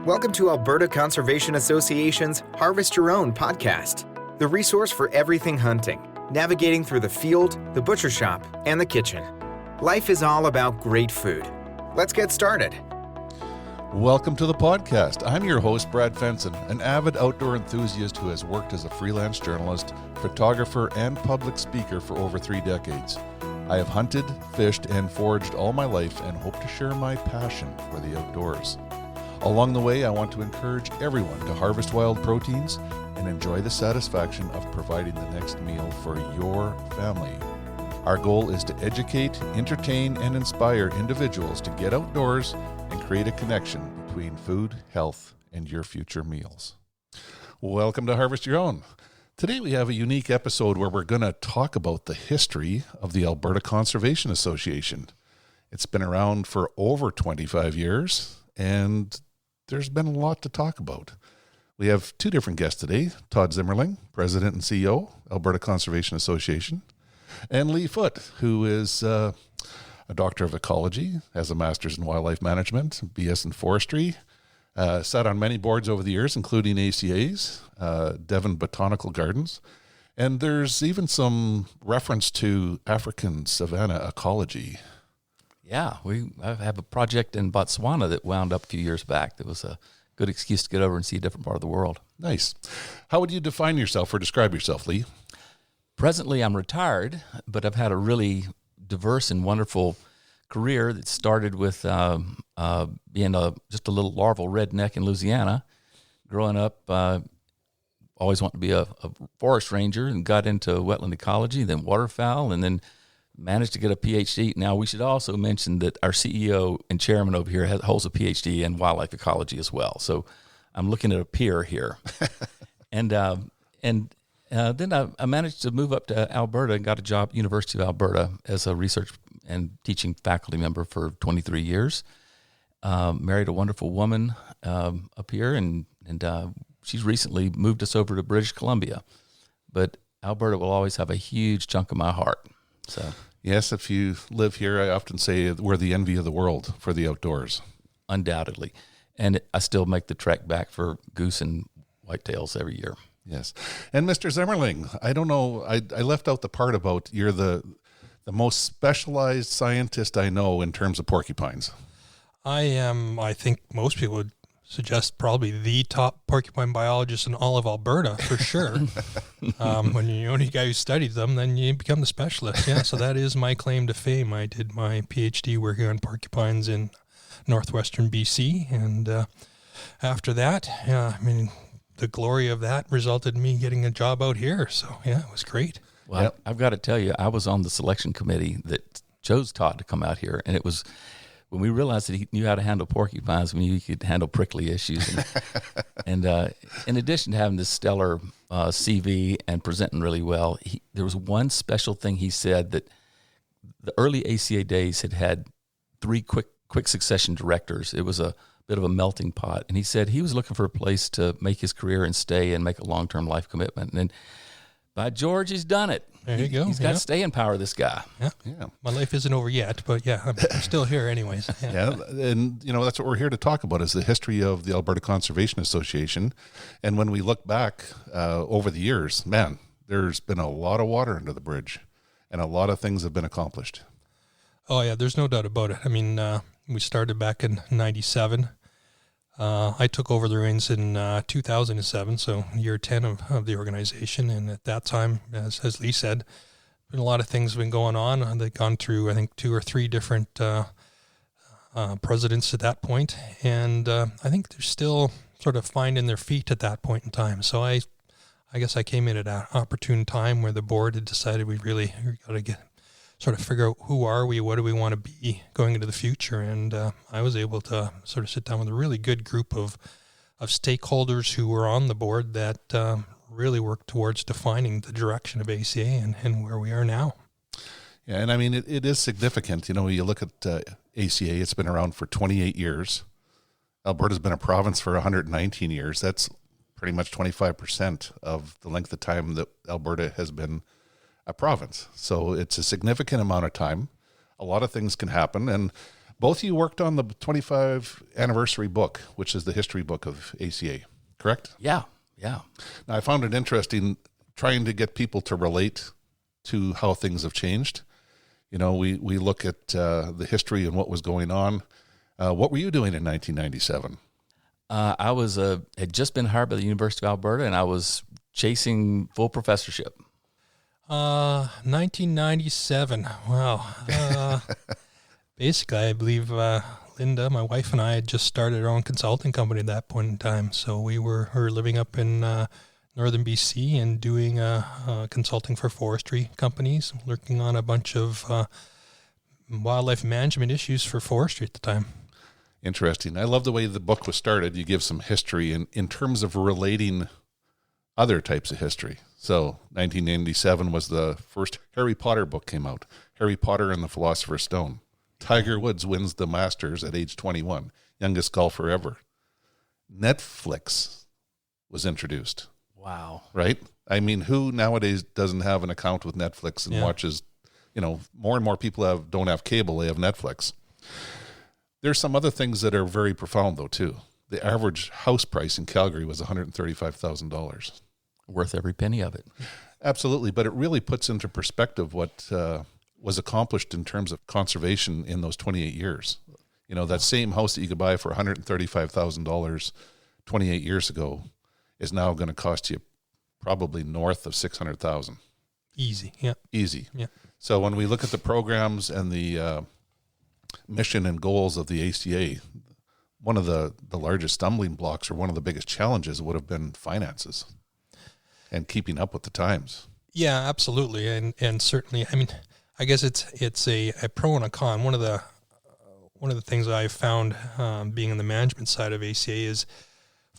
Welcome to Alberta Conservation Association's Harvest Your Own podcast, the resource for everything hunting, navigating through the field, the butcher shop, and the kitchen. Life is all about great food. Let's get started. Welcome to the podcast. I'm your host, Brad Fenson, an avid outdoor enthusiast who has worked as a freelance journalist, photographer, and public speaker for over 3 decades. I have hunted, fished, and foraged all my life and hope to share my passion for the outdoors. Along the way, I want to encourage everyone to harvest wild proteins and enjoy the satisfaction of providing the next meal for your family. Our goal is to educate, entertain, and inspire individuals to get outdoors and create a connection between food, health, and your future meals. Welcome to Harvest Your Own. Today we have a unique episode where we're going to talk about the history of the Alberta Conservation Association. It's been around for over 25 years, and there's been a lot to talk about. We have 2 different guests today, Todd Zimmerling, President and CEO, Alberta Conservation Association, and Foote, who is a Doctor of Ecology, has a Master's in Wildlife Management, BS in Forestry, sat on many boards over the years, including ACA's, Devon Botanical Gardens, and there's even some reference to African savanna ecology. Yeah, I have a project in Botswana that wound up a few years back. That was a good excuse to get over and see a different part of the world. Nice. How would you define yourself or describe yourself, Lee? Presently, I'm retired, but I've had a really diverse and wonderful career that started with being just a little larval redneck in Louisiana. Growing up, always wanted to be a forest ranger and got into wetland ecology, then waterfowl, and then managed to get a PhD. Now, we should also mention that our CEO and chairman over here holds a PhD in wildlife ecology as well. So I'm looking at a peer here. and then I managed to move up to Alberta and got a job at University of Alberta as a research and teaching faculty member for 23 years. Married a wonderful woman up here, and she's recently moved us over to British Columbia. But Alberta will always have a huge chunk of my heart. So yes, if you live here, I often say we're the envy of the world for the outdoors. Undoubtedly. And I still make the trek back for goose and whitetails every year. Yes. And Mr. Zimmerling, I don't know, I left out the part about you're the most specialized scientist I know in terms of porcupines. I am, I think most people would suggest probably the top porcupine biologist in all of Alberta, for sure. When you're the only guy who studied them, then you become the specialist. Yeah, so that is my claim to fame. I did my PhD working on porcupines in northwestern BC, and after that, the glory of that resulted in me getting a job out here. So, yeah, it was great. Well, yep. I've got to tell you, I was on the selection committee that chose Todd to come out here, and it was when we realized that he knew how to handle porcupines, when he could handle prickly issues. And in addition to having this stellar CV and presenting really well, there was one special thing he said, that the early ACA days had 3 quick succession directors. It was a bit of a melting pot. And he said he was looking for a place to make his career and stay and make a long-term life commitment. And then, by George, he's done it. There you go. He's got staying power, this guy. Yeah. My life isn't over yet, but yeah, I'm still here anyways. Yeah. And, that's what we're here to talk about, is the history of the Alberta Conservation Association. And when we look back over the years, man, there's been a lot of water under the bridge and a lot of things have been accomplished. Oh, yeah, there's no doubt about it. I mean, we started back in 97. I took over the reins in 2007, so year 10 of the organization. And at that time, as Lee said, been a lot of things have been going on. They've gone through, I think, 2 or 3 different presidents at that point. And I think they're still sort of finding their feet at that point in time. So I guess I came in at an opportune time where the board had decided we got to sort of figure out who are we, what do we want to be going into the future. And I was able to sort of sit down with a really good group of stakeholders who were on the board that really worked towards defining the direction of ACA and where we are now. Yeah, and I mean, it is significant. You look at ACA, it's been around for 28 years. Alberta's been a province for 119 years. That's pretty much 25% of the length of time that Alberta has been a province. So it's a significant amount of time. A lot of things can happen. And Both of you worked on the 25 anniversary book, which is the history book of ACA, correct? Yeah. Now, I found it interesting trying to get people to relate to how things have changed. You know, we look at the history and what was going on. What were you doing in 1997? I had just been hired by the University of Alberta, and I was chasing full professorship. 1997. Wow. Basically, I believe Linda, my wife, and I had just started our own consulting company at that point in time. So we were living up in northern BC and doing consulting for forestry companies, working on a bunch of wildlife management issues for forestry at the time. Interesting. I love the way the book was started. You give some history in terms of relating other types of history. So 1997 was the first Harry Potter book came out, Harry Potter and the Philosopher's Stone. Tiger Woods wins the Masters at age 21, youngest golfer ever. Netflix was introduced. Wow. Right? I mean, who nowadays doesn't have an account with Netflix and watches, more and more people don't have cable, they have Netflix. There's some other things that are very profound, though, too. The average house price in Calgary was $135,000. Worth every penny of it. Absolutely, but it really puts into perspective what was accomplished in terms of conservation in those 28 years. You know, that same house that you could buy for $135,000 28 years ago is now going to cost you probably north of $600,000. Easy, yeah. Easy. Yeah. So when we look at the programs and the mission and goals of the ACA, one of the largest stumbling blocks or one of the biggest challenges would have been finances and keeping up with the times. Yeah, absolutely. And certainly, I mean, I guess it's a pro and a con. One of the things I've found being in the management side of ACA is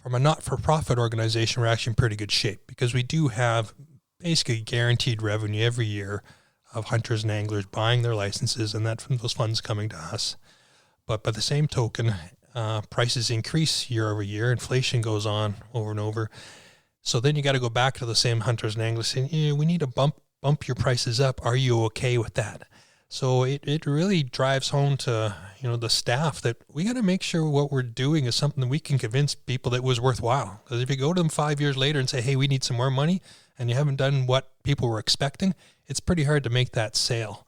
from a not-for-profit organization, we're actually in pretty good shape because we do have basically guaranteed revenue every year of hunters and anglers buying their licenses and that from those funds coming to us. But by the same token, prices increase year over year. Inflation goes on over and over. So then you got to go back to the same hunters and anglers saying, we need to bump your prices up. Are you okay with that? So it really drives home to, the staff that we got to make sure what we're doing is something that we can convince people that was worthwhile. Because if you go to them 5 years later and say, hey, we need some more money, and you haven't done what people were expecting, it's pretty hard to make that sale.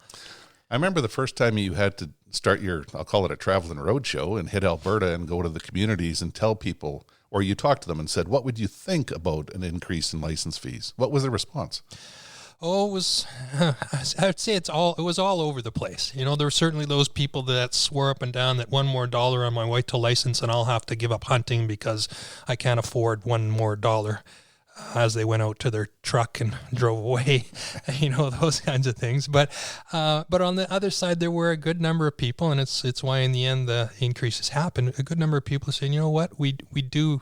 I remember the first time you had to start I'll call it a traveling road show, and hit Alberta and go to the communities and tell people, or you talked to them and said, what would you think about an increase in license fees? What was the response? Oh, it was, I'd say it was all over the place. There were certainly those people that swore up and down that one more dollar on my whitetail license and I'll have to give up hunting because I can't afford one more dollar as they went out to their truck and drove away, those kinds of things. But on the other side, there were a good number of people, and it's why in the end the increases happened. A good number of people saying, you know what, we do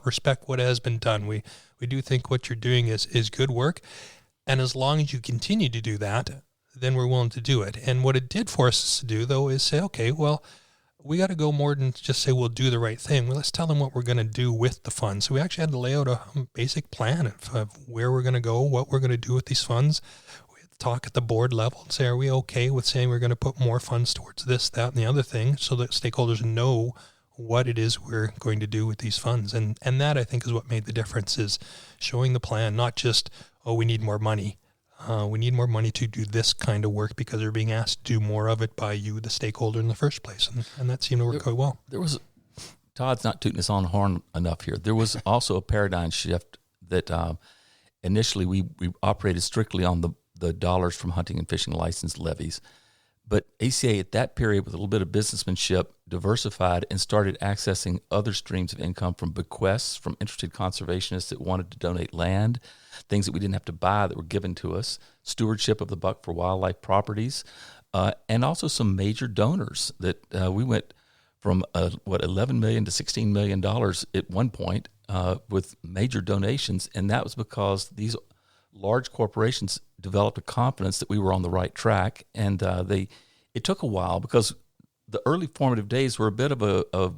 respect what has been done. We do think what you're doing is good work. And as long as you continue to do that, then we're willing to do it. And what it did force us to do, though, is say, okay, well, we got to go more than just say we'll do the right thing. Well, let's tell them what we're going to do with the funds. So we actually had to lay out a basic plan of where we're going to go, what we're going to do with these funds. We had to talk at the board level and say, are we okay with saying we're going to put more funds towards this, that, and the other thing so that stakeholders know what it is we're going to do with these funds. And that, I think, is what made the difference, is showing the plan, not just, we need more money. We need more money to do this kind of work because they're being asked to do more of it by you, the stakeholder, in the first place. And that seemed to work quite well. There was, Todd's not tooting us on the horn enough here. There was also a paradigm shift that initially we operated strictly on the dollars from hunting and fishing license levies. But ACA at that period, with a little bit of businessmanship, diversified and started accessing other streams of income from bequests from interested conservationists that wanted to donate land, things that we didn't have to buy that were given to us, stewardship of the buck for wildlife properties, and also some major donors that we went from $11 million to $16 million at one point with major donations, and that was because these large corporations developed a confidence that we were on the right track, and it took a while because the early formative days were a bit of a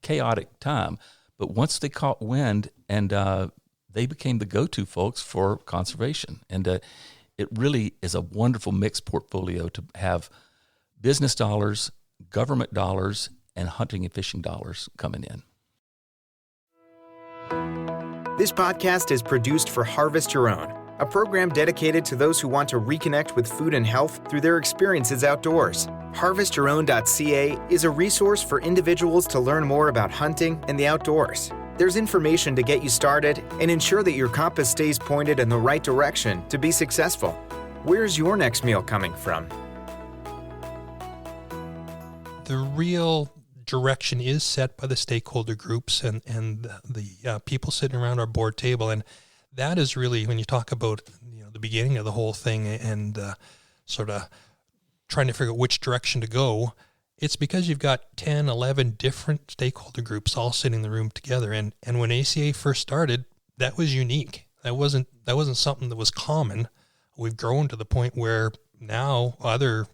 chaotic time, but once they caught wind and they became the go-to folks for conservation, and it really is a wonderful mixed portfolio to have business dollars government dollars and hunting and fishing dollars coming in. This podcast is produced for Harvest Your Own, a program dedicated to those who want to reconnect with food and health through their experiences outdoors. HarvestYourOwn.ca is a resource for individuals to learn more about hunting and the outdoors. There's information to get you started and ensure that your compass stays pointed in the right direction to be successful. Where's your next meal coming from? The real direction is set by the stakeholder groups and the people sitting around our board table, and that is really, when you talk about the beginning of the whole thing and sort of trying to figure out which direction to go, it's because you've got 10, 11 different stakeholder groups all sitting in the room together. And when ACA first started, that was unique. That wasn't something that was common. We've grown to the point where now other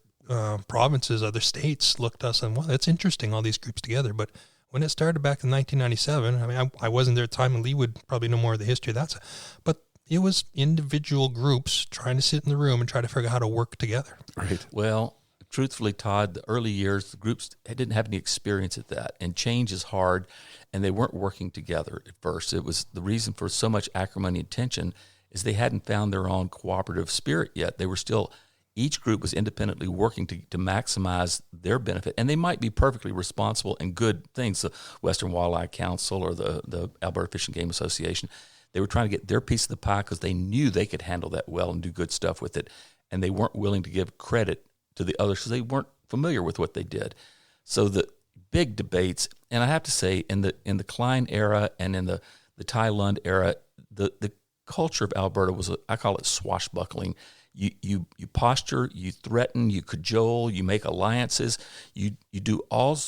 provinces, other states looked at us and, well, that's interesting, all these groups together. But when it started back in 1997, I mean, I wasn't there at the time, and Lee would probably know more of the history of that. But it was individual groups trying to sit in the room and try to figure out how to work together. Right. Well, truthfully, Todd, the early years, the groups didn't have any experience at that, and change is hard, and they weren't working together at first. It was the reason for so much acrimony and tension is they hadn't found their own cooperative spirit yet. They were still, each group was independently working to maximize their benefit, and they might be perfectly responsible and good things, the Western Walleye Council or the Alberta Fish and Game Association. They were trying to get their piece of the pie because they knew they could handle that well and do good stuff with it, and they weren't willing to give credit to the others because they weren't familiar with what they did. So the big debates, and I have to say, in the Klein era and in the Ty Lund era, the culture of Alberta was, I call it swashbuckling. You posture, you threaten, you cajole, you make alliances, you do all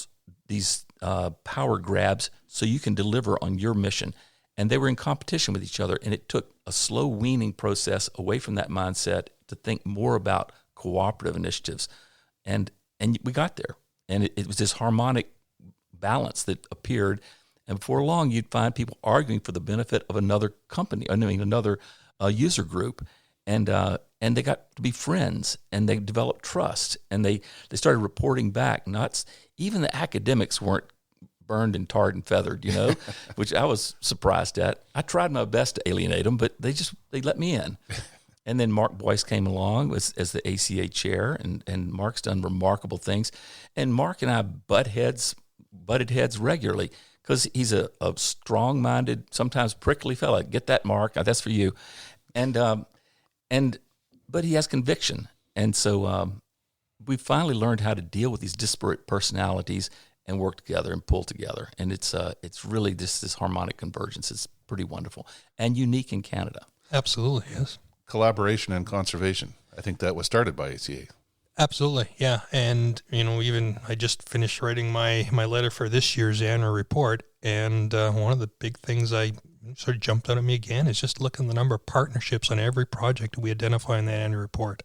these power grabs so you can deliver on your mission. And they were in competition with each other, and it took a slow weaning process away from that mindset to think more about cooperative initiatives. And we got there. And it was this harmonic balance that appeared. And before long, you'd find people arguing for the benefit of another company, another user group. And they got to be friends, and they developed trust, and they started reporting back. Even the academics weren't burned and tarred and feathered, which I was surprised at. I tried my best to alienate them, but they let me in. And then Mark Boyce came along as the ACA chair, and Mark's done remarkable things. And Mark and I butted heads regularly because he's a strong-minded, sometimes prickly fella. Get that, Mark? That's for you. But he has conviction. And so we finally learned how to deal with these disparate personalities and work together and pull together. And it's really this harmonic convergence. It's pretty wonderful and unique in Canada. Absolutely, yes. Collaboration and conservation. I think that was started by ACA. Absolutely, yeah. And, even I just finished writing my letter for this year's annual report, and one of the big things I sort of jumped out at me again is just looking at the number of partnerships on every project we identify in that annual report.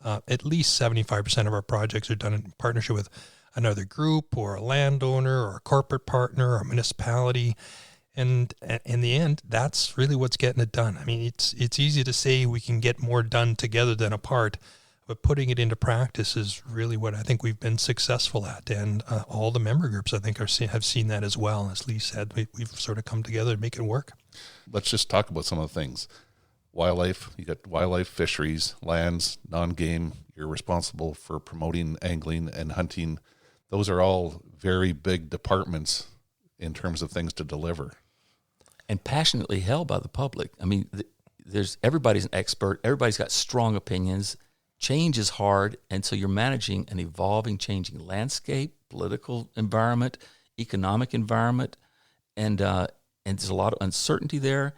At least 75% of our projects are done in partnership with another group or a landowner or a corporate partner or a municipality. And in the end, that's really what's getting it done. I mean, it's easy to say we can get more done together than apart, but putting it into practice is really what I think we've been successful at. And all the member groups, I think, have seen that as well. As Lee said, we've sort of come together to make it work. Let's just talk about some of the things. Wildlife, you got wildlife, fisheries, lands, non-game. You're responsible for promoting angling and hunting. Those are all very big departments in terms of things to deliver. And passionately held by the public. I mean, everybody's an expert. Everybody's got strong opinions. Change is hard, and so you're managing an evolving, changing landscape, political environment, economic environment, and there's a lot of uncertainty there.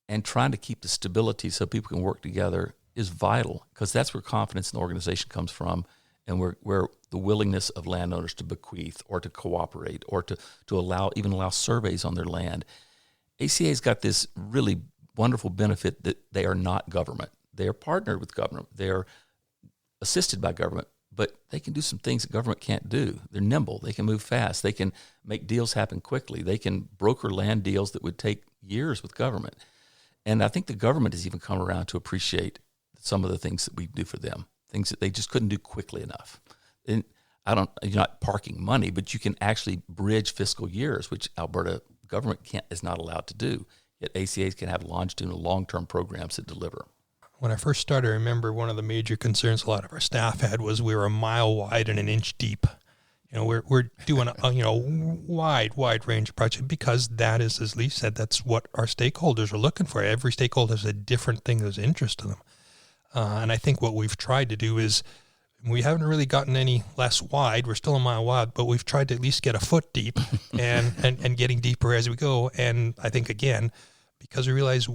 And trying to keep the stability so people can work together is vital, because that's where confidence in the organization comes from, and where the willingness of landowners to bequeath or to cooperate or to allow surveys on their land. ACA's got this really wonderful benefit that they are not government. They are partnered with government. They are assisted by government, but they can do some things that government can't do. They're nimble. They can move fast. They can make deals happen quickly. They can broker land deals that would take years with government. And I think the government has even come around to appreciate some of the things that we do for them, things that they just couldn't do quickly enough. And you're not parking money, but you can actually bridge fiscal years, which Alberta government is not allowed to do. Yet ACAs can have longitudinal long-term programs that deliver. When I first started, I remember one of the major concerns a lot of our staff had was we were a mile wide and an inch deep. We're doing a wide range of projects because that is, as Lee said, that's what our stakeholders are looking for. Every stakeholder has a different thing that's of interest to them. And I think what we've tried to do is, we haven't really gotten any less wide. We're still a mile wide, but we've tried to at least get a foot deep and getting deeper as we go. And I think, again, because we realize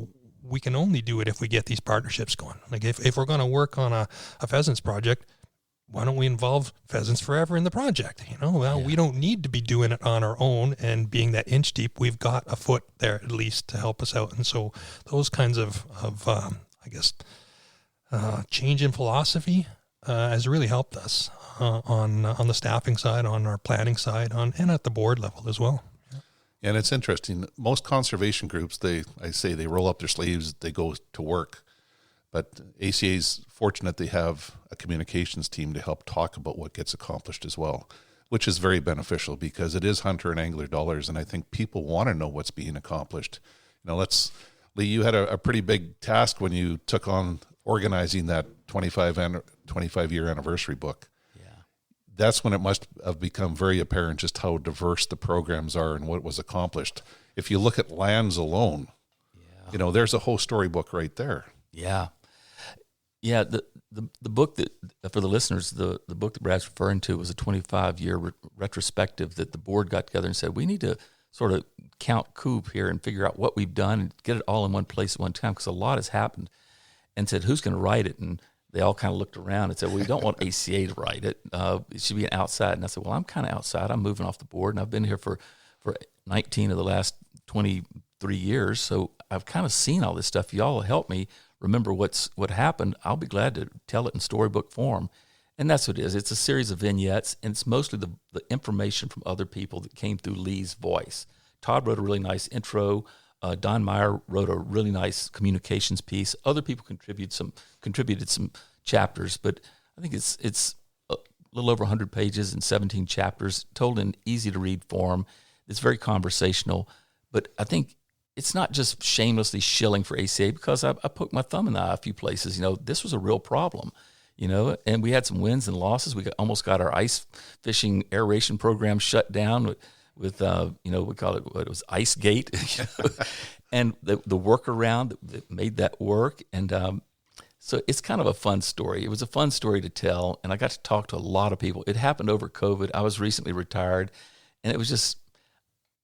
we can only do it if we get these partnerships going. Like if we're going to work on a pheasants project, why don't we involve Pheasants Forever in the project? We don't need to be doing it on our own and being that inch deep. We've got a foot there at least to help us out. And so those kinds of change in philosophy has really helped us on the staffing side, on our planning side, and at the board level as well. And it's interesting. Most conservation groups, they roll up their sleeves, they go to work. But ACA's fortunate they have a communications team to help talk about what gets accomplished as well, which is very beneficial because it is hunter and angler dollars, and I think people want to know what's being accomplished. Lee, you had a pretty big task when you took on organizing that 25-year anniversary book. Yeah. That's when it must have become very apparent just how diverse the programs are and what was accomplished. If you look at lands alone, there's a whole storybook right there. Yeah. Yeah, the book that, for the listeners, the book that Brad's referring to was a 25-year retrospective that the board got together and said, we need to sort of count coup here and figure out what we've done and get it all in one place at one time because a lot has happened, and said, who's going to write it? And they all kind of looked around and said, well, we don't want ACA to write it. It should be an outside. And I said, well, I'm kind of outside. I'm moving off the board, and I've been here for 19 of the last 23 years, so I've kind of seen all this stuff. Y'all help me remember what happened. I'll be glad to tell it in storybook form. And that's what it is. It's a series of vignettes, and it's mostly the information from other people that came through Lee's voice. Todd wrote a really nice intro. Don Meyer wrote a really nice communications piece. Other people contributed some chapters, but I think it's a little over 100 pages and 17 chapters, told in easy-to-read form. It's very conversational, but I think it's not just shamelessly shilling for ACA because I poked my thumb in the eye a few places. This was a real problem, and we had some wins and losses. We almost got our ice fishing aeration program shut down with we call it, what it was, Ice Gate, and the workaround that made that work. And so it's kind of a fun story. It was a fun story to tell, and I got to talk to a lot of people. It happened over COVID. I was recently retired, and it was just,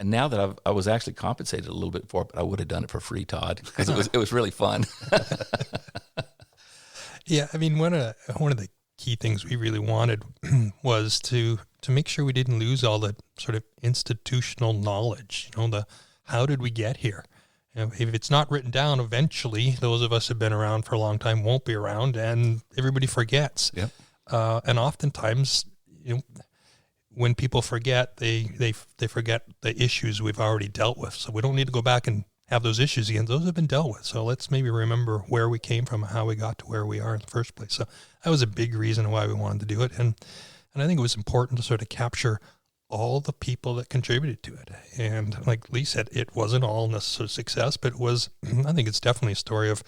and now that I was actually compensated a little bit for it, but I would have done it for free, Todd, because it was really fun. Yeah, I mean, one of the key things we really wanted was to make sure we didn't lose all the sort of institutional knowledge. How did we get here? If it's not written down, eventually those of us who have been around for a long time won't be around, and everybody forgets. Yep. And oftentimes, when people forget, they forget the issues we've already dealt with. So we don't need to go back and have those issues again. Those have been dealt with. So let's maybe remember where we came from and how we got to where we are in the first place. So that was a big reason why we wanted to do it. And I think it was important to sort of capture all the people that contributed to it. And like Lee said, it wasn't all necessarily success, but it was, I think it's definitely a story of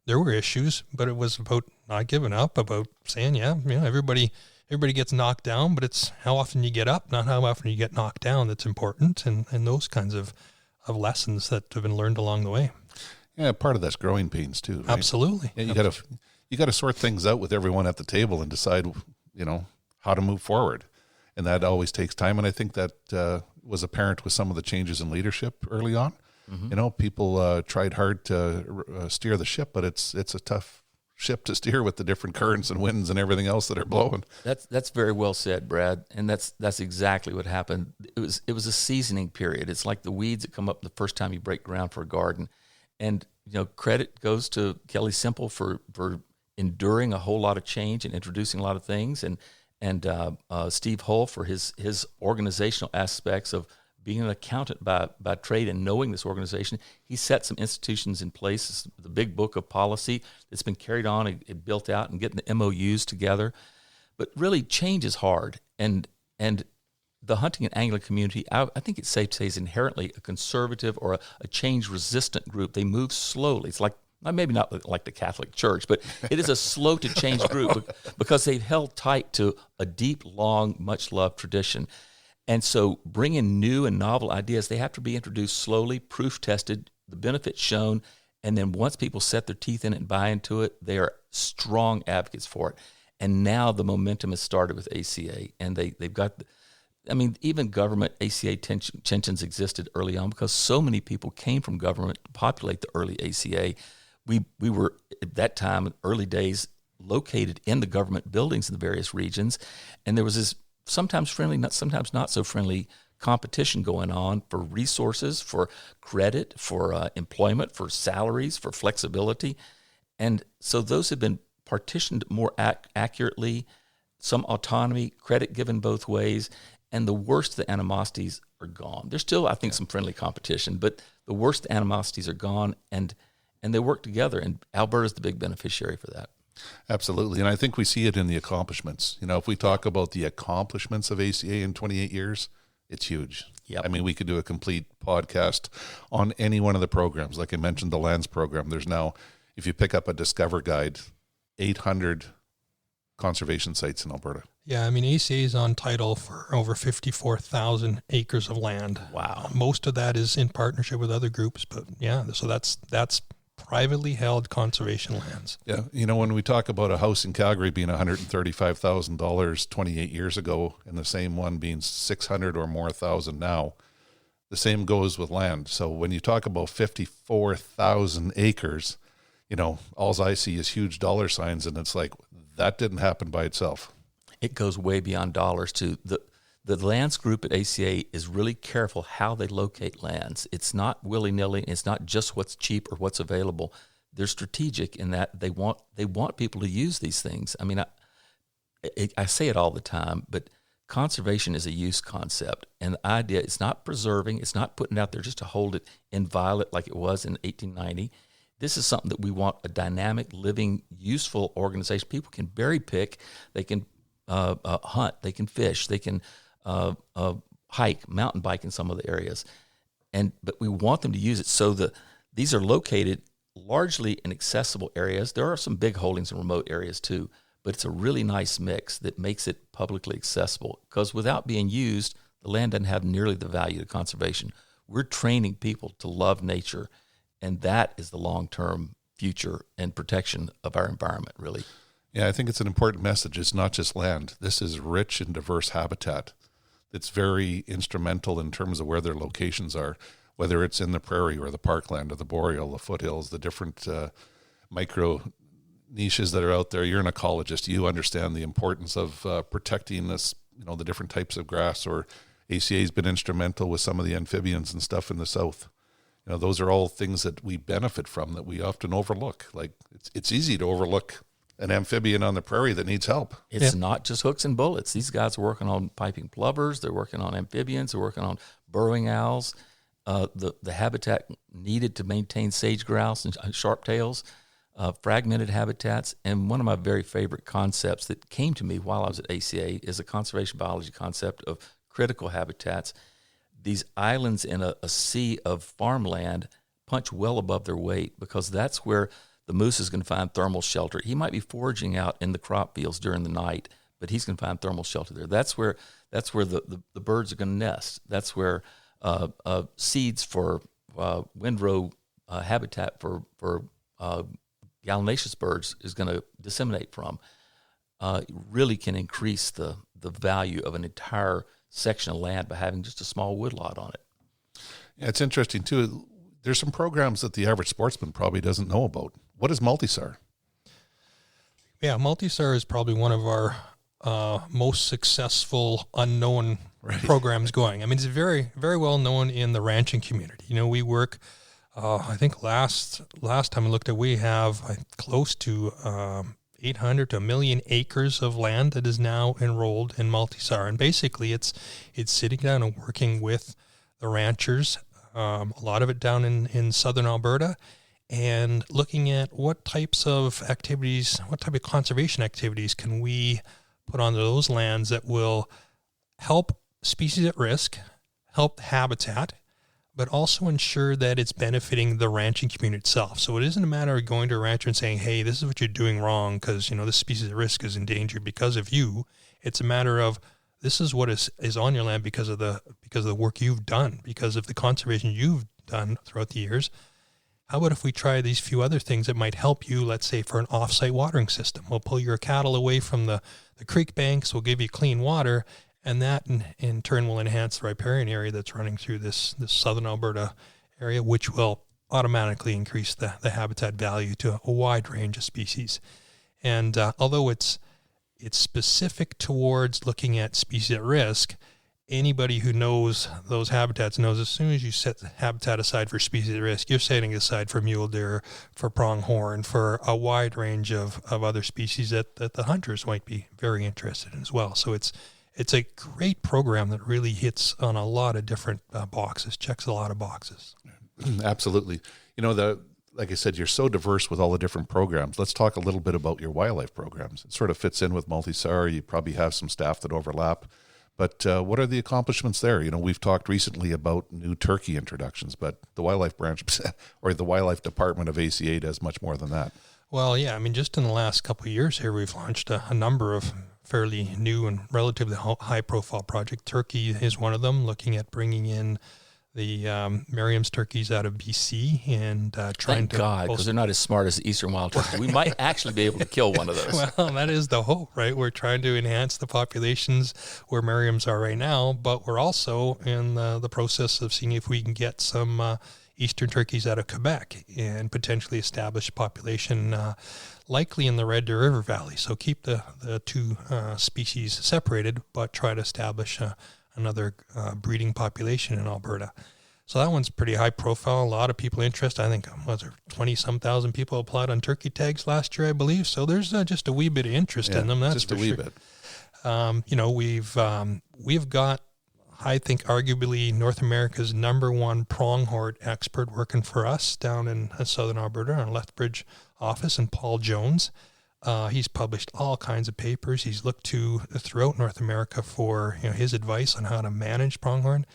there were issues, but it was about not giving up, about saying, everybody gets knocked down, but it's how often you get up, not how often you get knocked down, that's important. And those kinds of lessons that have been learned along the way. Yeah, part of that's growing pains too, right? Absolutely. Yeah, you got to sort things out with everyone at the table and decide, how to move forward. And that always takes time. And I think that was apparent with some of the changes in leadership early on. Mm-hmm. People tried hard to steer the ship, but it's a tough ship to steer with the different currents and winds and everything else that are blowing. That's very well said, Brad. And that's exactly what happened. It was a seasoning period. It's like the weeds that come up the first time you break ground for a garden. And credit goes to Kelly Simple for enduring a whole lot of change and introducing a lot of things, and Steve Hull for his organizational aspects of being an accountant by trade and knowing this organization. He set some institutions in place, the big book of policy that's been carried on and built out, and getting the MOUs together. But really, change is hard, and And the hunting and angling community, I think it's safe to say, is inherently a conservative or a change-resistant group. They move slowly. It's like, maybe not like the Catholic Church, but it is a slow-to-change group because they've held tight to a deep, long, much-loved tradition. And so bringing new and novel ideas, they have to be introduced slowly, proof-tested, the benefits shown, and then once people set their teeth in it and buy into it, they are strong advocates for it. And now the momentum has started with ACA, and they've got, even government ACA tensions existed early on because so many people came from government to populate the early ACA. We were, at that time, early days, located in the government buildings in the various regions, and there was this sometimes friendly, sometimes not so friendly competition going on for resources, for credit, for employment, for salaries, for flexibility. And so those have been partitioned more accurately, some autonomy, credit given both ways, and the worst of the animosities are gone. There's still, I think, some friendly competition, but the worst of the animosities are gone, and they work together, and Alberta's the big beneficiary for that. Absolutely, and I think we see it in the accomplishments. If we talk about the accomplishments of ACA in 28 years, it's huge. Yep. We could do a complete podcast on any one of the programs. Like I mentioned, the lands program. There's now, if you pick up a Discover Guide, 800 conservation sites in Alberta. Yeah, ACA is on title for over 54,000 acres of land. Wow. Most of that is in partnership with other groups, but yeah, so that's privately held conservation lands. Yeah, when we talk about a house in Calgary being $135,000 28 years ago, and the same one being 600 or more thousand now, the same goes with land. So when you talk about 54,000 acres, all I see is huge dollar signs, and it's like, that didn't happen by itself. It goes way beyond dollars too. The lands group at ACA is really careful how they locate lands. It's not willy-nilly. It's not just what's cheap or what's available. They're strategic in that they want people to use these things. I say it all the time, but conservation is a use concept. And the idea is not preserving. It's not putting it out there just to hold it inviolate like it was in 1890. This is something that we want a dynamic, living, useful organization. People can berry pick. They can hunt. They can fish. They can hike, mountain bike in some of the areas, but we want them to use it. So these are located largely in accessible areas. There are some big holdings in remote areas too, but it's a really nice mix that makes it publicly accessible. Because without being used, the land doesn't have nearly the value to conservation. We're training people to love nature, and that is the long-term future and protection of our environment, really. Yeah, I think it's an important message. It's not just land. This is rich and diverse habitat. It's very instrumental in terms of where their locations are, whether it's in the prairie or the parkland or the boreal, the foothills, the different micro niches that are out there. You're an ecologist. You understand the importance of protecting this, the different types of grass, or ACA has been instrumental with some of the amphibians and stuff in the south. Those are all things that we benefit from that we often overlook. Like it's easy to overlook an amphibian on the prairie that needs help. It's not just hooks and bullets. These guys are working on piping plovers. They're working on amphibians. They're working on burrowing owls. The habitat needed to maintain sage grouse and sharptails, fragmented habitats. And one of my very favorite concepts that came to me while I was at ACA is a conservation biology concept of critical habitats. These islands in a sea of farmland punch well above their weight because that's where the moose is going to find thermal shelter. He might be foraging out in the crop fields during the night, but he's going to find thermal shelter there. That's where the birds are going to nest. That's where seeds for windrow habitat for gallinaceous birds is going to disseminate from. Really can increase the value of an entire section of land by having just a small woodlot on it. Yeah, it's interesting too. There's some programs that the average sportsman probably doesn't know about. What is Multisar? Yeah, Multisar is probably one of our most successful unknown programs going. It's very, very well known in the ranching community. We work, I think last time I looked at, we have close to 800 to 1 million acres of land that is now enrolled in Multisar. And basically it's sitting down and working with the ranchers, a lot of it down in southern Alberta, and looking at what types of activities, what type of conservation activities can we put onto those lands that will help species at risk, help habitat, but also ensure that it's benefiting the ranching community itself. So it isn't a matter of going to a rancher and saying, hey, this is what you're doing wrong because, this species at risk is endangered because of you. It's a matter of this is what is on your land because of the work you've done, because of the conservation you've done throughout the years. How about if we try these few other things that might help you, let's say for an off-site watering system? We'll pull your cattle away from the creek banks, we'll give you clean water, and that in turn will enhance the riparian area that's running through this southern Alberta area, which will automatically increase the habitat value to a wide range of species. And although it's specific towards looking at species at risk, anybody who knows those habitats knows as soon as you set the habitat aside for species at risk, you're setting aside for mule deer, for pronghorn, for a wide range of other species that the hunters might be very interested in as well. So it's a great program that really hits on a lot of different boxes, checks a lot of boxes. Absolutely. Like I said, you're so diverse with all the different programs. Let's talk a little bit about your wildlife programs. It sort of fits in with Multisar. You probably have some staff that overlap. But what are the accomplishments there? We've talked recently about new turkey introductions, but the wildlife branch or the wildlife department of ACA does much more than that. Well, yeah, just in the last couple of years here, we've launched a number of fairly new and relatively high-profile projects. Turkey is one of them, looking at bringing in the Merriam's turkeys out of BC and trying Thank God, because they're not as smart as Eastern wild turkey. We might actually be able to kill one of those. Well, that is the hope, right? We're trying to enhance the populations where Merriam's are right now, but we're also in the process of seeing if we can get some Eastern turkeys out of Quebec and potentially establish a population likely in the Red Deer River Valley. So keep the two species separated, but try to establish another breeding population in Alberta. So that one's pretty high profile. A lot of people interested. I think, 20-some thousand people applied on turkey tags last year, I believe. So there's just a wee bit of interest in them. That's just a wee bit. We've got, I think, arguably North America's #1 pronghorn expert working for us down in southern Alberta, our Lethbridge office, and Paul Jones. He's published all kinds of papers. He's looked to throughout North America for his advice on how to manage pronghorn.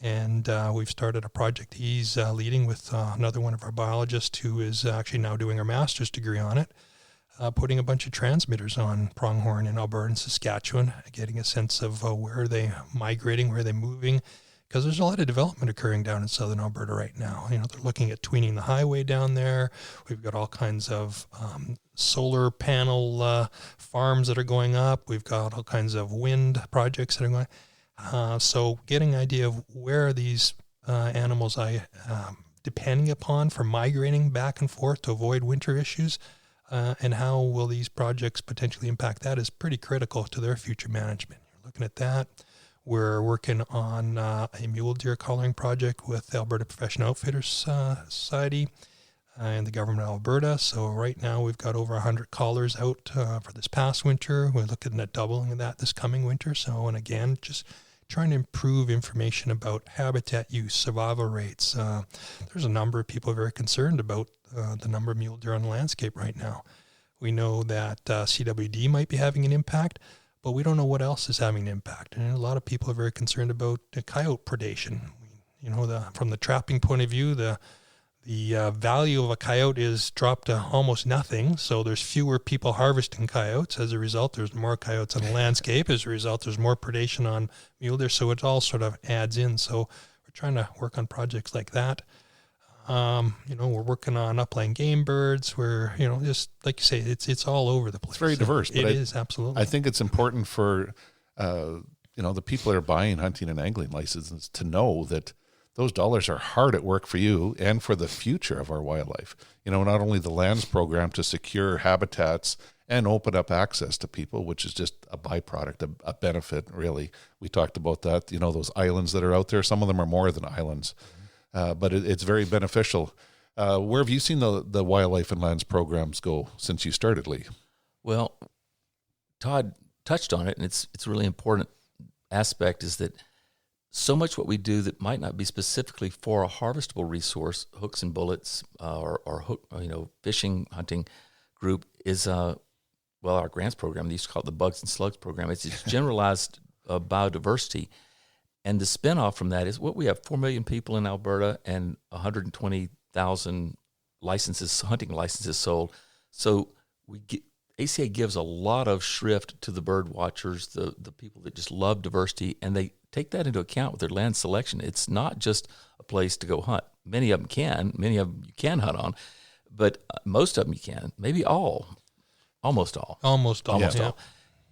And we've started a project he's leading with another one of our biologists who is actually now doing her master's degree on it, putting a bunch of transmitters on pronghorn in Alberta and Saskatchewan, getting a sense of where are they migrating, where are they moving, because there's a lot of development occurring down in southern Alberta right now. They're looking at tweening the highway down there. We've got all kinds of solar panel farms that are going up. We've got all kinds of wind projects that are going. So getting an idea of where are these animals depending upon for migrating back and forth to avoid winter issues, and how will these projects potentially impact that is pretty critical to their future management. You're looking at that. We're working on a mule deer collaring project with the Alberta Professional Outfitters Society and the government of Alberta. So right now we've got over 100 collars out for this past winter. We're looking at doubling that this coming winter. So, and again, just trying to improve information about habitat use, survival rates. There's a number of people very concerned about the number of mule deer on the landscape right now. We know that CWD might be having an impact, but we don't know what else is having an impact. And a lot of people are very concerned about the coyote predation. From the trapping point of view, the value of a coyote is dropped to almost nothing. So there's fewer people harvesting coyotes. As a result, there's more coyotes on the landscape. As a result, there's more predation on mule deer. So it all sort of adds in. So we're trying to work on projects like that. We're working on upland game birds. We're, just like you say, it's all over the place. It's very diverse. It is, absolutely. I think it's important for, the people that are buying hunting and angling licenses to know that those dollars are hard at work for you and for the future of our wildlife. Not only the lands program to secure habitats and open up access to people, which is just a byproduct, a benefit, really. We talked about that, those islands that are out there. Some of them are more than islands. But it's very beneficial. Where have you seen the wildlife and lands programs go since you started, Lee? Well, Todd touched on it, and it's a really important aspect is that so much what we do that might not be specifically for a harvestable resource, hooks and bullets, or fishing, hunting group is, our grants program. They used to call it the bugs and slugs program. It's generalized biodiversity. And the spinoff from that is what we have 4 million people in Alberta and 120,000 hunting licenses sold. So ACA gives a lot of shrift to the bird watchers, the people that just love diversity, and they take that into account with their land selection. It's not just a place to go hunt. Many of them you can hunt on, but most of them you can. Maybe almost all. Yeah.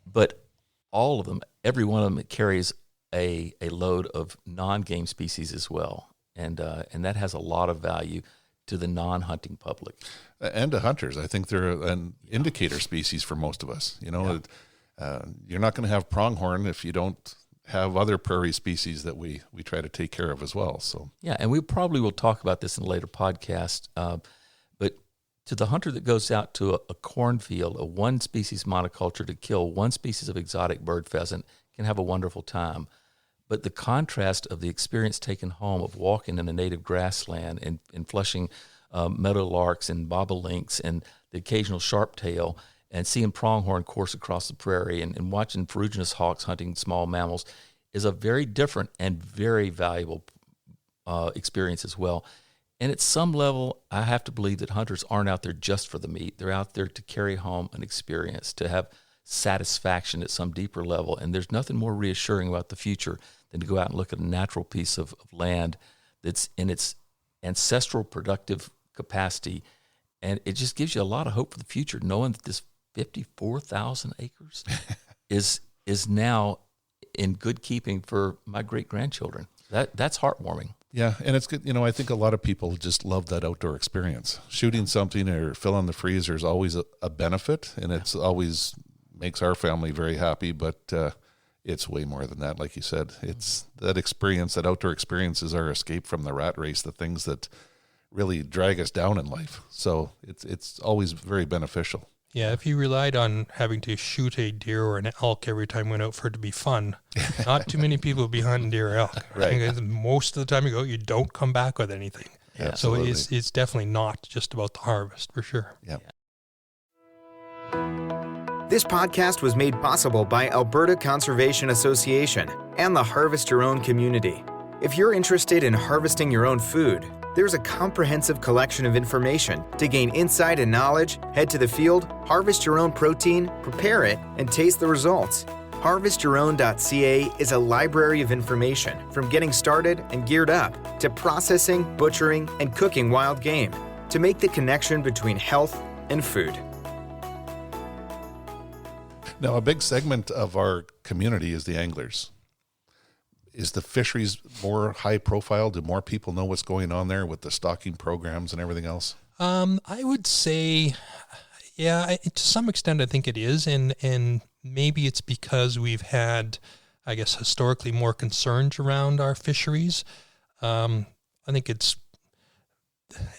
But all of them, every one of them carries a load of non-game species as well, and that has a lot of value to the non-hunting public and to hunters. I think they're an indicator species for most of us. You're not going to have pronghorn if you don't have other prairie species that we try to take care of as well. So yeah, and we probably will talk about this in a later podcast. But to the hunter that goes out to a cornfield, a one species monoculture to kill one species of exotic bird pheasant can have a wonderful time. But the contrast of the experience taken home of walking in a native grassland and flushing meadowlarks and bobolinks and the occasional sharptail and seeing pronghorn course across the prairie and watching ferruginous hawks hunting small mammals is a very different and very valuable experience as well. And at some level, I have to believe that hunters aren't out there just for the meat. They're out there to carry home an experience, to have satisfaction at some deeper level. And there's nothing more reassuring about the future than to go out and look at a natural piece of land that's in its ancestral productive capacity. And it just gives you a lot of hope for the future, knowing that this 54,000 acres is now in good keeping for my great-grandchildren. That's heartwarming. yeah, and it's good. I think a lot of people just love that outdoor experience. Shooting something or filling the freezer is always a benefit, and it's always makes our family very happy, but it's way more than that. Like you said, it's that experience, that outdoor experience is our escape from the rat race, the things that really drag us down in life. So it's always very beneficial. Yeah, if you relied on having to shoot a deer or an elk every time you went out for it to be fun, not too many people would be hunting deer or elk. Right. Because most of the time you go, you don't come back with anything. Yeah, so absolutely. it's definitely not just about the harvest, for sure. Yeah. This podcast was made possible by Alberta Conservation Association and the Harvest Your Own community. If you're interested in harvesting your own food, there's a comprehensive collection of information. To gain insight and knowledge, head to the field, harvest your own protein, prepare it, and taste the results. HarvestYourOwn.ca is a library of information from getting started and geared up to processing, butchering, and cooking wild game to make the connection between health and food. Now, a big segment of our community is the anglers. Is the fisheries more high profile? Do more people know what's going on there with the stocking programs and everything else? I would say, yeah, to some extent I think it is, and maybe it's because we've had, I guess, historically more concerns around our fisheries. I think it's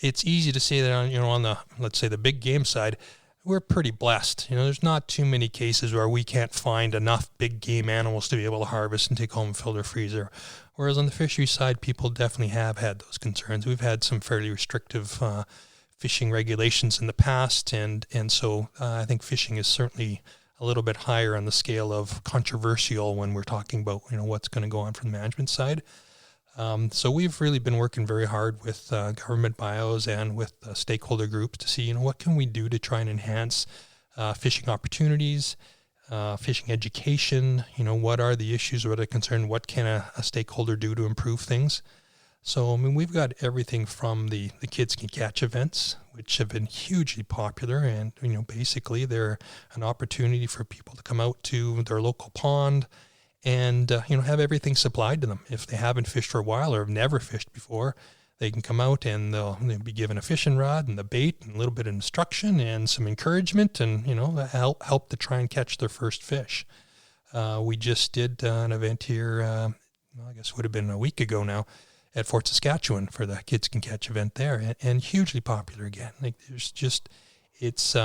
easy to say that on the, let's say, the big game side, we're pretty blessed. There's not too many cases where we can't find enough big game animals to be able to harvest and take home and fill their freezer. Whereas on the fishery side, people definitely have had those concerns. We've had some fairly restrictive fishing regulations in the past, and so I think fishing is certainly a little bit higher on the scale of controversial when we're talking about what's going to go on from the management side. So we've really been working very hard with government bios and with stakeholder groups to see, what can we do to try and enhance fishing opportunities, fishing education, what are the issues, what are the concerns, what can a stakeholder do to improve things. So, we've got everything from the Kids Can Catch events, which have been hugely popular, and, basically they're an opportunity for people to come out to their local pond and, have everything supplied to them. If they haven't fished for a while or have never fished before, they can come out and they'll be given a fishing rod and the bait and a little bit of instruction and some encouragement and, help to try and catch their first fish. We just did an event here, I guess it would have been a week ago now, at Fort Saskatchewan for the Kids Can Catch event there, and hugely popular again. Like there's just, it's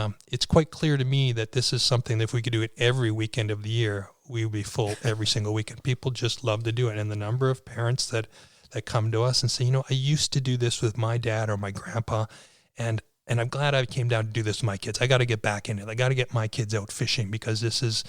quite clear to me that this is something that if we could do it every weekend of the year, we would be full every single weekend. People just love to do it. And the number of parents that come to us and say, I used to do this with my dad or my grandpa, and And I'm glad I came down to do this with my kids. I got to get back in it. I got to get my kids out fishing because this is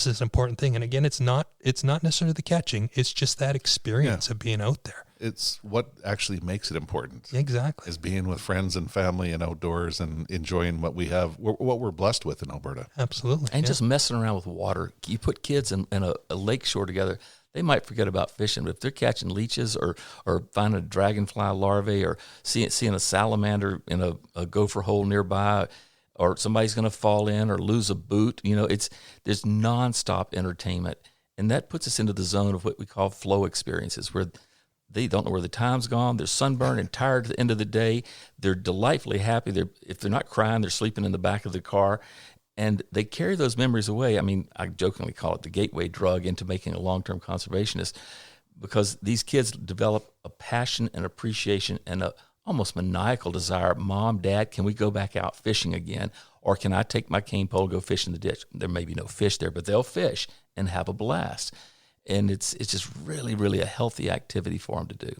an important thing. And again, it's not necessarily the catching. It's just that experience of being out there. It's what actually makes it important. Exactly. Is being with friends and family and outdoors and enjoying what we have, what we're blessed with in Alberta. Absolutely. And just messing around with water. You put kids in a lake shore together, they might forget about fishing, but if they're catching leeches or finding a dragonfly larvae or seeing a salamander in a gopher hole nearby, or somebody's going to fall in or lose a boot, there's nonstop entertainment. And that puts us into the zone of what we call flow experiences, where they don't know where the time's gone. They're sunburned and tired at the end of the day. They're delightfully happy. If they're not crying, they're sleeping in the back of the car. And they carry those memories away. I mean, I jokingly call it the gateway drug into making a long-term conservationist, because these kids develop a passion and appreciation and a almost maniacal desire. Mom, Dad, can we go back out fishing again? Or can I take my cane pole, go fish in the ditch? There may be no fish there, but they'll fish and have a blast. And it's just really, really a healthy activity for them to do.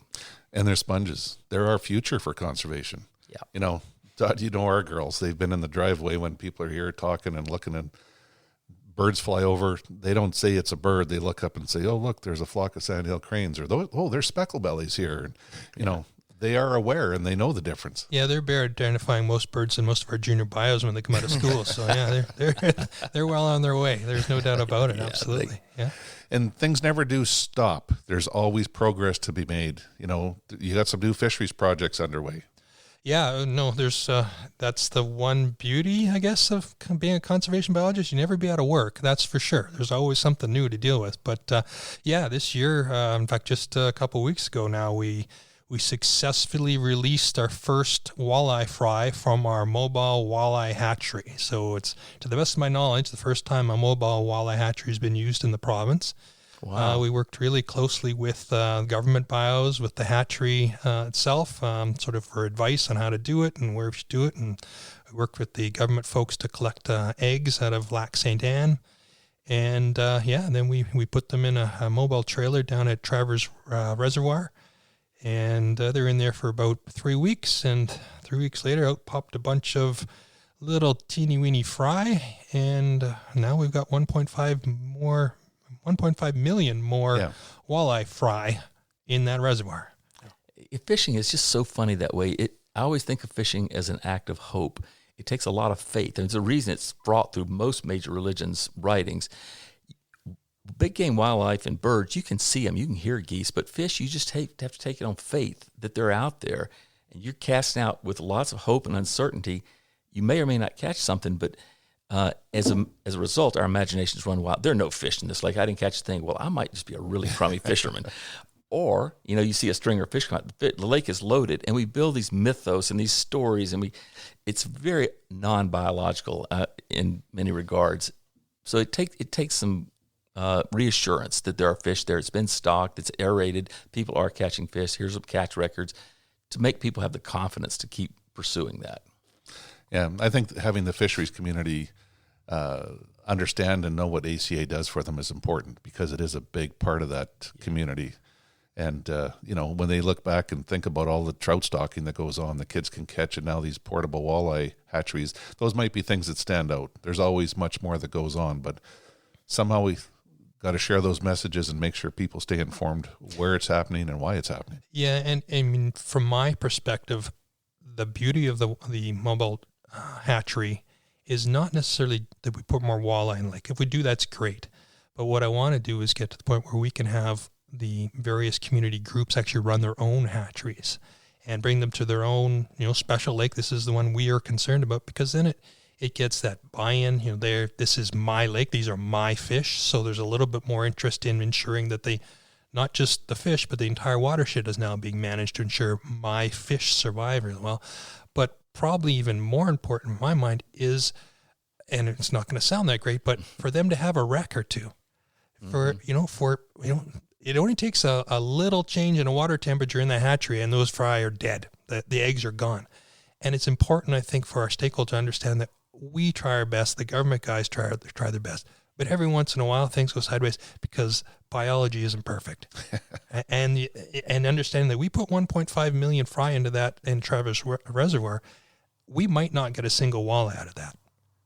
And they're sponges. They're our future for conservation. Yeah. Todd, our girls, they've been in the driveway when people are here talking and looking, and birds fly over. They don't say it's a bird. They look up and say, oh, look, there's a flock of sandhill cranes, or, oh, there's speckle bellies here. And, they are aware and they know the difference. Yeah, they're better identifying most birds than most of our junior bios when they come out of school. So, yeah, they're well on their way. There's no doubt about it. Absolutely. And things never do stop. There's always progress to be made. You got some new fisheries projects underway. Yeah, no, there's that's the one beauty, I guess, of being a conservation biologist. You never be out of work, that's for sure. There's always something new to deal with. But this year, in fact, just a couple of weeks ago now, we successfully released our first walleye fry from our mobile walleye hatchery. So it's, to the best of my knowledge, the first time a mobile walleye hatchery has been used in the province. Wow. We worked really closely with government bios, with the hatchery itself, sort of for advice on how to do it and where we should do it. And we worked with the government folks to collect eggs out of Lac St. Anne. And then we put them in a mobile trailer down at Travers Reservoir. And they're in there for about 3 weeks. And 3 weeks later, out popped a bunch of little teeny-weeny fry. And now we've got 1.5 million more walleye fry in that reservoir. Fishing is just so funny that way. I always think of fishing as an act of hope. It takes a lot of faith. There's a reason it's brought through most major religions' writings. Big game wildlife and birds, you can see them, you can hear geese, but fish, you just have to take it on faith that they're out there. And you're casting out with lots of hope and uncertainty. You may or may not catch something, but as a result, our imaginations run wild. There are no fish in this lake. I didn't catch a thing. Well, I might just be a really crummy fisherman. Or, you see a stringer of fish come out. The lake is loaded, and we build these mythos and these stories, and it's very non-biological in many regards. So it takes some reassurance that there are fish there. It's been stocked. It's aerated. People are catching fish. Here's some catch records to make people have the confidence to keep pursuing that. Yeah, I think having the fisheries community understand and know what ACA does for them is important, because it is a big part of that community. And, when they look back and think about all the trout stocking that goes on, the kids can catch, and now these portable walleye hatcheries, those might be things that stand out. There's always much more that goes on, but somehow we got to share those messages and make sure people stay informed where it's happening and why it's happening. Yeah, and I mean, from my perspective, the beauty of the mobile hatchery is not necessarily that we put more walleye in the lake. If we do, that's great. But what I want to do is get to the point where we can have the various community groups actually run their own hatcheries and bring them to their own, special lake. This is the one we are concerned about, because then it gets that buy-in, this is my lake, these are my fish. So there's a little bit more interest in ensuring that not just the fish, but the entire watershed is now being managed to ensure my fish survive really well. But probably even more important in my mind is, and it's not going to sound that great, but for them to have a wreck or two. It only takes a little change in a water temperature in the hatchery and those fry are dead. The eggs are gone. And it's important, I think, for our stakeholders to understand that we try our best, the government guys try their best, but every once in a while things go sideways because biology isn't perfect. and understanding that we put 1.5 million fry into that in Travis Reservoir, we might not get a single walleye out of that.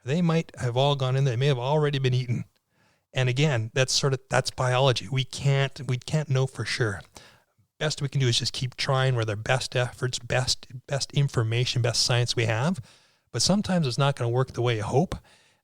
They might have all gone in there. They may have already been eaten. And again, that's biology. We can't know for sure. Best we can do is just keep trying with our best efforts, best information, best science we have. But sometimes it's not going to work the way you hope.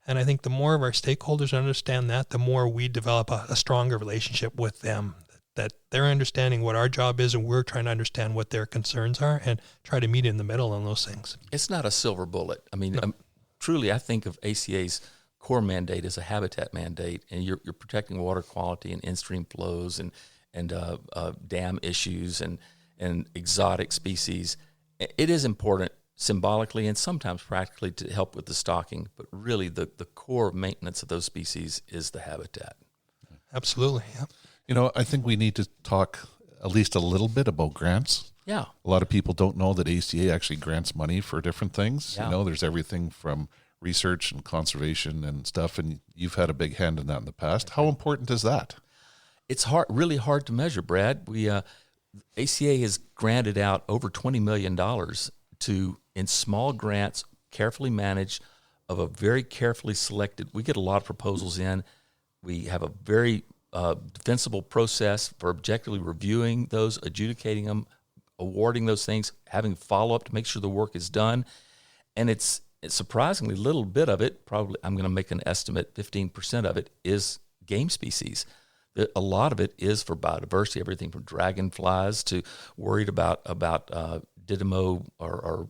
And I think the more of our stakeholders understand that, the more we develop a stronger relationship with them, that they're understanding what our job is and we're trying to understand what their concerns are and try to meet in the middle on those things. It's not a silver bullet. I mean, No. Truly, I think of ACA's core mandate as a habitat mandate, and you're protecting water quality and in-stream flows and dam issues and exotic species. It is important symbolically and sometimes practically to help with the stocking, but really the core maintenance of those species is the habitat. Absolutely, yeah. You know, I think we need to talk at least a little bit about grants. Yeah. A lot of people don't know that ACA actually grants money for different things. Yeah. You know, there's everything from research and conservation and stuff, and you've had a big hand in that in the past. How important is that? It's really hard to measure, Brad. ACA has granted out over $20 million in small grants, carefully managed, of a very carefully selected. We get a lot of proposals in. We have a very defensible process for objectively reviewing those, adjudicating them, awarding those things, having follow-up to make sure the work is done. And it's surprisingly little bit of it, probably I'm going to make an estimate, 15% of it is game species. A lot of it is for biodiversity, everything from dragonflies to worried about didymo or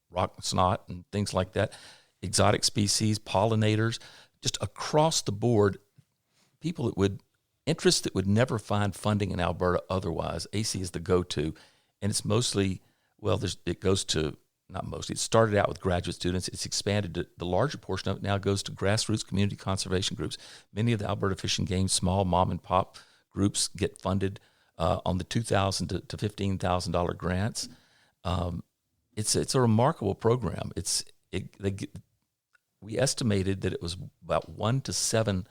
rock snot and things like that, exotic species, pollinators, just across the board, interests that would never find funding in Alberta otherwise. AC is the go-to, and it's mostly, it started out with graduate students. It's expanded to the larger portion of it now goes to grassroots community conservation groups. Many of the Alberta Fish and Game small mom and pop groups get funded on the $2,000 to $15,000 grants. It's a remarkable program. We estimated that it was about $1 to $7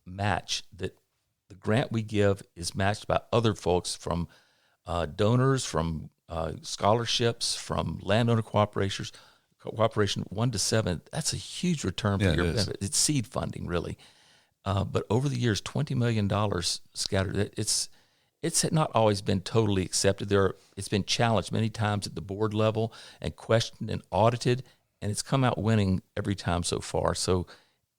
match, that the grant we give is matched by other folks from donors, from scholarships, from landowner cooperation, 1 to 7. That's a huge return for your benefit. It's seed funding, really. But over the years, $20 million scattered. It's not always been totally accepted. It's been challenged many times at the board level and questioned and audited, and it's come out winning every time so far. So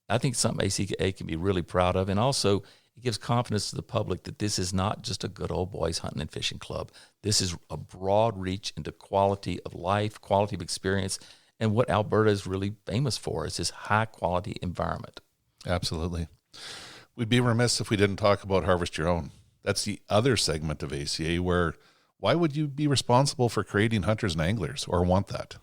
I think it's something ACA can be really proud of. And also, it gives confidence to the public that this is not just a good old boys hunting and fishing club. This is a broad reach into quality of life, quality of experience, and what Alberta is really famous for is this high-quality environment. Absolutely. We'd be remiss if we didn't talk about Harvest Your Own. That's the other segment of ACA where why would you be responsible for creating hunters and anglers or want that?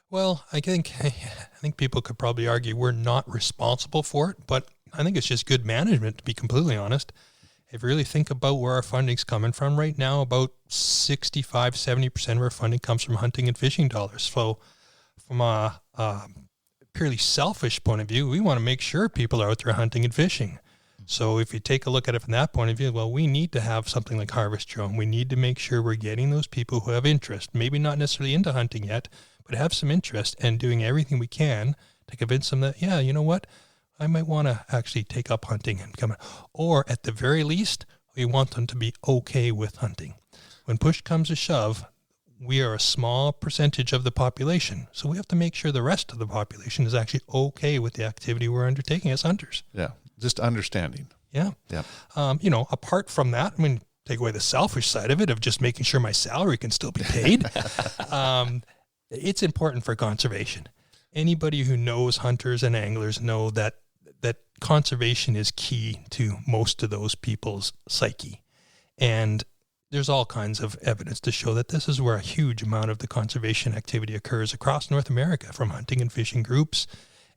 Well, I think people could probably argue we're not responsible for it, but I think it's just good management, to be completely honest. If you really think about where our funding's coming from right now, about 65-70% of our funding comes from hunting and fishing dollars. So from a purely selfish point of view, we want to make sure people are out there hunting and fishing. So if you take a look at it from that point of view, well, we need to have something like Harvest Your Own. We need to make sure we're getting those people who have interest, maybe not necessarily into hunting yet, but have some interest, and doing everything we can to convince them that, yeah, you know what, I might want to actually take up hunting and come in. Or at the very least, we want them to be okay with hunting. When push comes to shove, we are a small percentage of the population. So we have to make sure the rest of the population is actually okay with the activity we're undertaking as hunters. Yeah, just understanding. Yeah. Yeah. Apart from that, I mean, take away the selfish side of it of just making sure my salary can still be paid. It's important for conservation. Anybody who knows hunters and anglers know that conservation is key to most of those people's psyche. And there's all kinds of evidence to show that this is where a huge amount of the conservation activity occurs across North America, from hunting and fishing groups,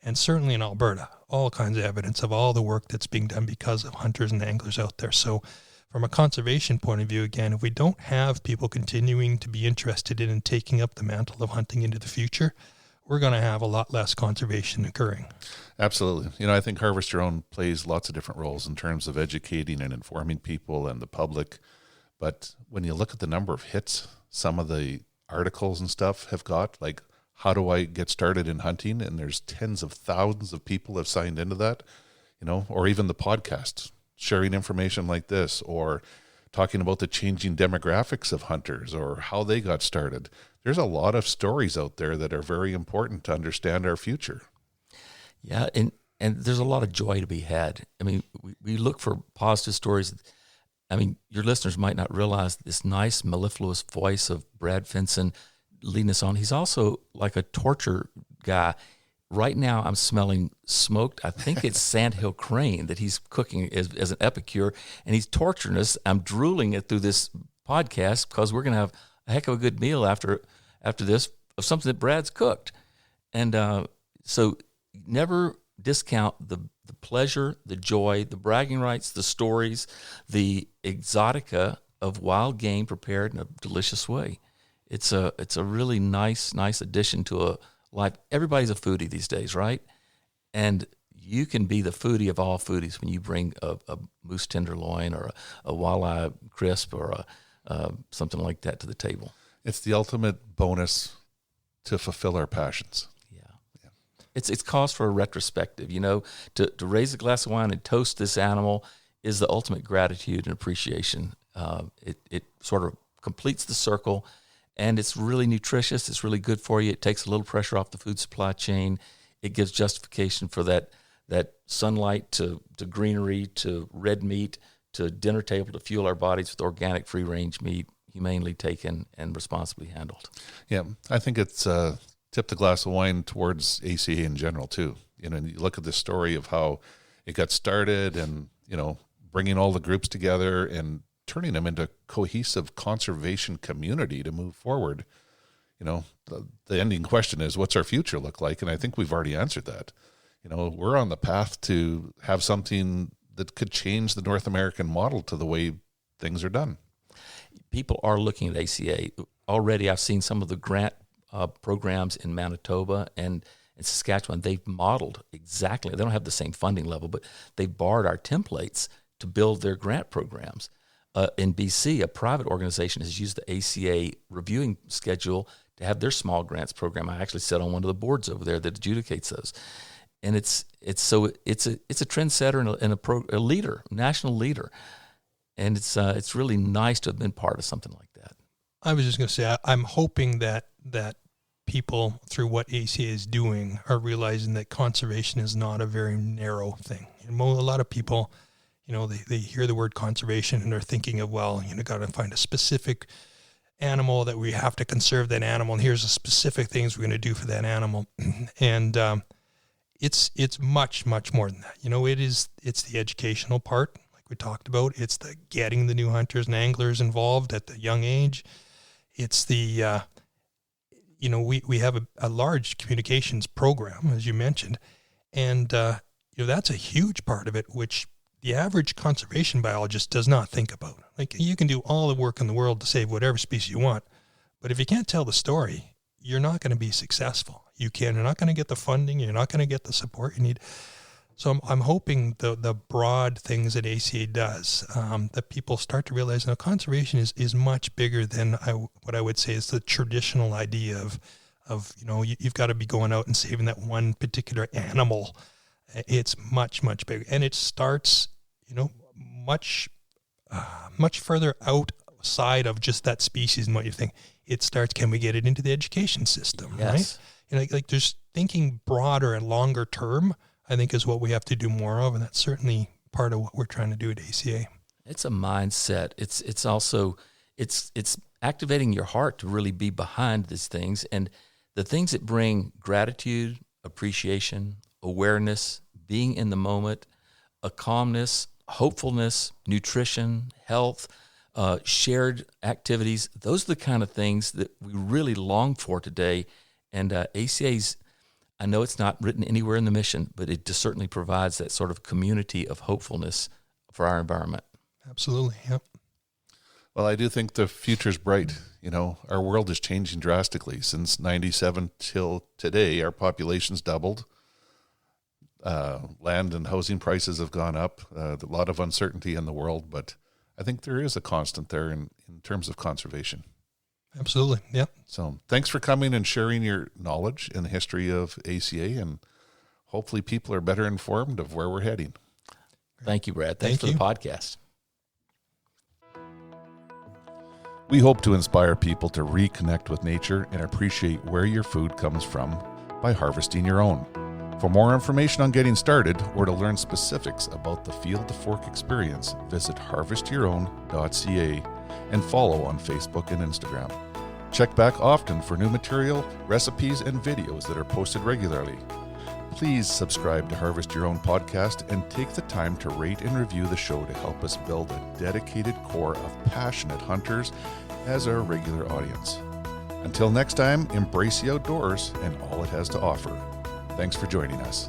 and certainly in Alberta, all kinds of evidence of all the work that's being done because of hunters and anglers out there. So from a conservation point of view, again, if we don't have people continuing to be interested in and taking up the mantle of hunting into the future, we're going to have a lot less conservation occurring. Absolutely. I think Harvest Your Own plays lots of different roles in terms of educating and informing people and the public. But when you look at the number of hits some of the articles and stuff have got, like, how do I get started in hunting? And there's tens of thousands of people have signed into that, or even the podcasts, sharing information like this, or talking about the changing demographics of hunters or how they got started. There's a lot of stories out there that are very important to understand our future. Yeah, and there's a lot of joy to be had. I mean, we look for positive stories. I mean, your listeners might not realize this nice mellifluous voice of Brad Fenson leading us on. He's also like a torture guy. Right now, I'm smelling smoked, I think it's sandhill crane that he's cooking as an epicure, and he's torturing us. I'm drooling it through this podcast because we're going to have a heck of a good meal after this of something that Brad's cooked. And so never discount the pleasure, the joy, the bragging rights, the stories, the exotica of wild game prepared in a delicious way. It's a really nice addition to a life. Everybody's a foodie these days, right? And you can be the foodie of all foodies when you bring a moose tenderloin or a walleye crisp or something like that to the table. It's the ultimate bonus to fulfill our passions. Yeah. It's cause for a retrospective. To raise a glass of wine and toast this animal is the ultimate gratitude and appreciation. It sort of completes the circle. And it's really nutritious. It's really good for you. It takes a little pressure off the food supply chain. It gives justification for that sunlight to greenery to red meat to dinner table to fuel our bodies with organic free-range meat, humanely taken and responsibly handled. Yeah, I think it's tipped a glass of wine towards ACA in general too. You look at the story of how it got started and, bringing all the groups together and turning them into cohesive conservation community to move forward. The ending question is, what's our future look like? And I think we've already answered that. We're on the path to have something that could change the North American model to the way things are done. People are looking at ACA. Already I've seen some of the grant programs in Manitoba and in Saskatchewan. They've modeled exactly. They don't have the same funding level, but they've borrowed our templates to build their grant programs. In BC, a private organization has used the ACA reviewing schedule to have their small grants program. I actually sit on one of the boards over there that adjudicates those, and it's a trendsetter and a leader, national leader, and it's really nice to have been part of something like that. I was just going to say, I'm hoping that people, through what ACA is doing, are realizing that conservation is not a very narrow thing. And a lot of people, they hear the word conservation and they're thinking of, got to find a specific animal that we have to conserve that animal. And here's the specific things we're going to do for that animal. And it's much, much more than that. It's the educational part, like we talked about. It's the getting the new hunters and anglers involved at the young age. It's the, we have a large communications program, as you mentioned. And, that's a huge part of it, which the average conservation biologist does not think about. Like, you can do all the work in the world to save whatever species you want, but if you can't tell the story, you're not going to be successful. You're not going to get the funding. You're not going to get the support you need. So I'm hoping the broad things that ACA does, that people start to realize now conservation is much bigger than what I would say is the traditional idea of you've got to be going out and saving that one particular animal. It's much, much bigger. And it starts, much further outside of just that species and what you think. It starts, can we get it into the education system, yes. Right? Like there's thinking broader and longer term, I think, is what we have to do more of. And that's certainly part of what we're trying to do at ACA. It's a mindset. It's also, it's activating your heart to really be behind these things. And the things that bring gratitude, appreciation, awareness, being in the moment, a calmness, hopefulness, nutrition, health, shared activities. Those are the kind of things that we really long for today. And ACA's, I know it's not written anywhere in the mission, but it just certainly provides that sort of community of hopefulness for our environment. Absolutely, yep. Well, I do think the future's bright. Our world is changing drastically. Since 97 till today, our population's doubled. Land and housing prices have gone up. A lot of uncertainty in the world, but I think there is a constant there in terms of conservation. Absolutely. Yep. So thanks for coming and sharing your knowledge in the history of ACA, and hopefully people are better informed of where we're heading. Thank you, Brad. Thanks for the podcast. We hope to inspire people to reconnect with nature and appreciate where your food comes from by harvesting your own. For more information on getting started or to learn specifics about the Field to Fork experience, visit harvestyourown.ca and follow on Facebook and Instagram. Check back often for new material, recipes, and videos that are posted regularly. Please subscribe to Harvest Your Own podcast and take the time to rate and review the show to help us build a dedicated core of passionate hunters as our regular audience. Until next time, embrace the outdoors and all it has to offer. Thanks for joining us.